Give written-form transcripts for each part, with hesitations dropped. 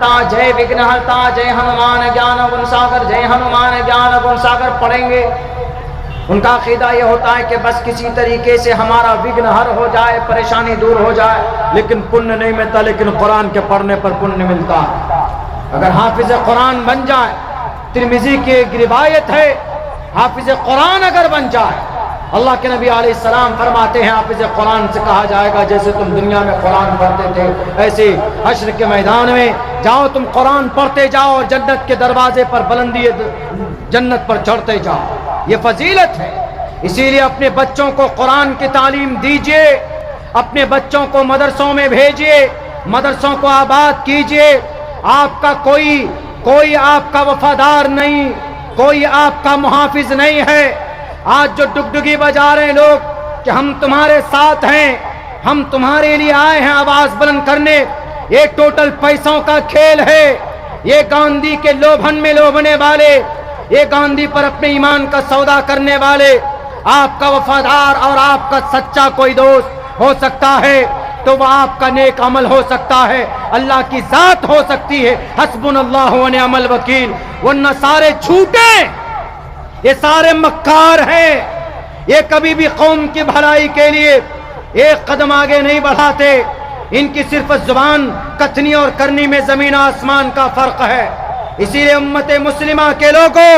जय विघ्नहर्ता जय हनुमान ज्ञान गुण सागर जय हनुमान ज्ञान गुण सागर पढ़ेंगे। उनका अकीदा ये होता है कि बस किसी तरीके से हमारा विघ्न हर हो जाए, परेशानी दूर हो जाए, लेकिन पुण्य नहीं मिलता, लेकिन कुरान के पढ़ने पर पुण्य मिलता है। अगर हाफिज कुरान बन जाए, तिरमिजी की एक रिवायत है, हाफिज कुरान अगर बन जाए, अल्लाह के नबी अलैहिस्सलाम फरमाते हैं हाफिज कुरान से कहा जाएगा जैसे तुम दुनिया में कुरान पढ़ते थे, ऐसे हश्र के मैदान में जाओ, तुम कुरान पढ़ते जाओ और जन्नत के दरवाजे पर बुलंदी जन्नत पर चढ़ते जाओ। ये फजीलत है। इसीलिए अपने बच्चों को कुरान की तालीम दीजिए, अपने बच्चों को मदरसों में भेजिए, मदरसों को आबाद कीजिए। आपका कोई आपका वफादार नहीं, कोई आपका मुहाफिज नहीं है। आज जो डुगडुगी बजा रहे हैं लोग कि हम तुम्हारे साथ हैं, हम तुम्हारे लिए आए हैं आवाज बुलंद करने, ये टोटल पैसों का खेल है। ये गांधी के लोभन में लोभने वाले, ये गांधी पर अपने ईमान का सौदा करने वाले, आपका वफादार और आपका सच्चा कोई दोस्त हो सकता है तो वह आपका नेक अमल हो सकता है, अल्लाह की जात हो सकती है। हस्बुनल्लाहु व निअमल वकील। वरना सारे झूठे, ये सारे मक्कार हैं। ये कभी भी कौम की भलाई के लिए एक कदम आगे नहीं बढ़ाते। इनकी सिर्फ जुबान कथनी और करनी में जमीन आसमान का फर्क है। इसीलिए उम्मत मुस्लिमा के लोगों,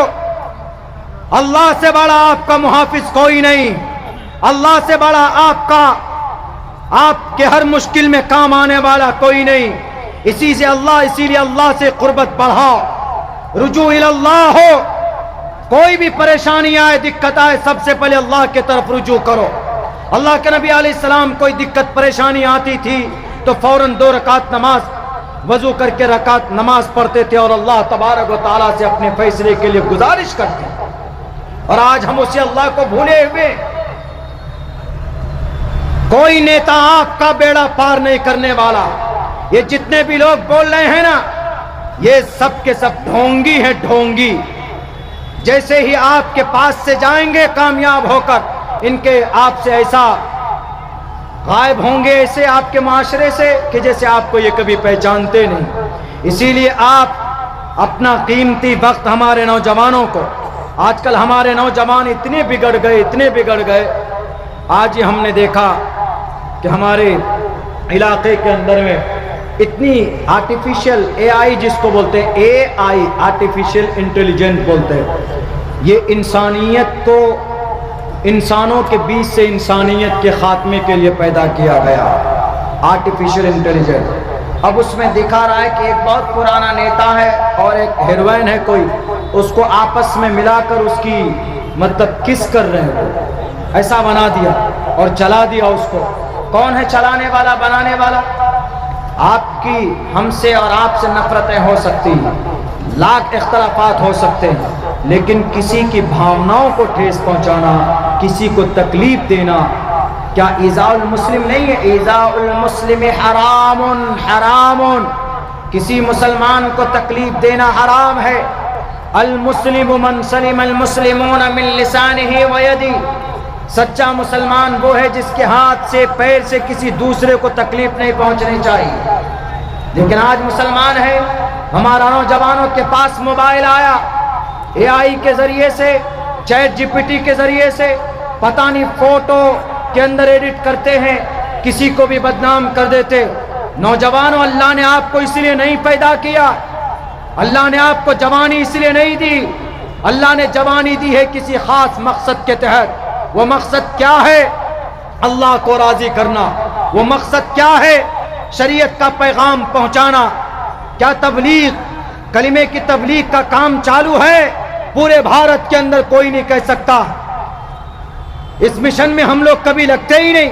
अल्लाह से बड़ा आपका मुहाफिज कोई नहीं, अल्लाह से बड़ा आपके हर मुश्किल में काम आने वाला कोई नहीं। इसीलिए अल्लाह से कुर्बत बढ़ाओ, रुजू इल्लाह हो। कोई भी परेशानी आए, दिक्कत आए, सबसे पहले अल्लाह के तरफ रुजू करो। अल्लाह के नबी अलैहिस्सलाम कोई दिक्कत परेशानी आती थी तो फौरन 2 रकात नमाज वजू करके रकात नमाज पढ़ते थे और अल्लाह तबारक व तआला से अपने फैसले के लिए गुजारिश करते। और आज हम उसे अल्लाह को भूले हुए। कोई नेता आपका बेड़ा पार नहीं करने वाला। ये जितने भी लोग बोल रहे हैं ना, ये सब के सब ढोंगी हैं, ढोंगी। जैसे ही आपके पास से जाएंगे कामयाब होकर, इनके आपसे ऐसा गायब होंगे, ऐसे आपके माशरे से कि जैसे आपको ये कभी पहचानते नहीं। इसीलिए आप अपना कीमती वक्त हमारे नौजवानों को, आजकल हमारे नौजवान इतने बिगड़ गए। आज ही हमने देखा कि हमारे इलाके के अंदर में इतनी आर्टिफिशियल AI जिसको बोलते हैं, AI आर्टिफिशियल इंटेलिजेंस बोलते हैं, ये इंसानियत को, इंसानों के बीच से इंसानियत के खात्मे के लिए पैदा किया गया आर्टिफिशियल इंटेलिजेंस। अब उसमें दिखा रहा है कि एक बहुत पुराना नेता है और एक हीरोइन है कोई, उसको आपस में मिलाकर उसकी मतलब किस कर रहे हैं, ऐसा बना दिया और चला दिया उसको। कौन है चलाने वाला, बनाने वाला? आपकी, हमसे और आपसे नफरतें हो सकती हैं, लाख इख्तलाफात हो सकते हैं, लेकिन किसी की भावनाओं को ठेस पहुंचाना, किसी को तकलीफ देना, क्या ईज़ाउल मुस्लिम नहीं है? ईज़ाउल मुस्लिम हरामुन हरामुन। किसी मुसलमान को तकलीफ देना हराम है। अल मुस्लिम मन सलिम अल मुस्लिमून मिन लिसानिही व यदी। सच्चा मुसलमान वो है जिसके हाथ से, पैर से किसी दूसरे को तकलीफ नहीं पहुंचनी चाहिए। लेकिन आज मुसलमान है, हमारा नौजवानों के पास मोबाइल आया, AI के जरिए से, चैट GPT के जरिए से, पता नहीं फोटो के अंदर एडिट करते हैं, किसी को भी बदनाम कर देते। नौजवानों, अल्लाह ने आपको इसलिए नहीं पैदा किया, अल्लाह ने आपको जवानी इसलिए नहीं दी। अल्लाह ने जवानी दी है किसी खास मकसद के तहत। वो मकसद क्या है? अल्लाह को राजी करना। वो मकसद क्या है? शरीयत का पैगाम पहुंचाना। क्या तबलीग, कलिमे की तबलीग का काम चालू है? पूरे भारत के अंदर कोई नहीं कह सकता। इस मिशन में हम लोग कभी लगते ही नहीं।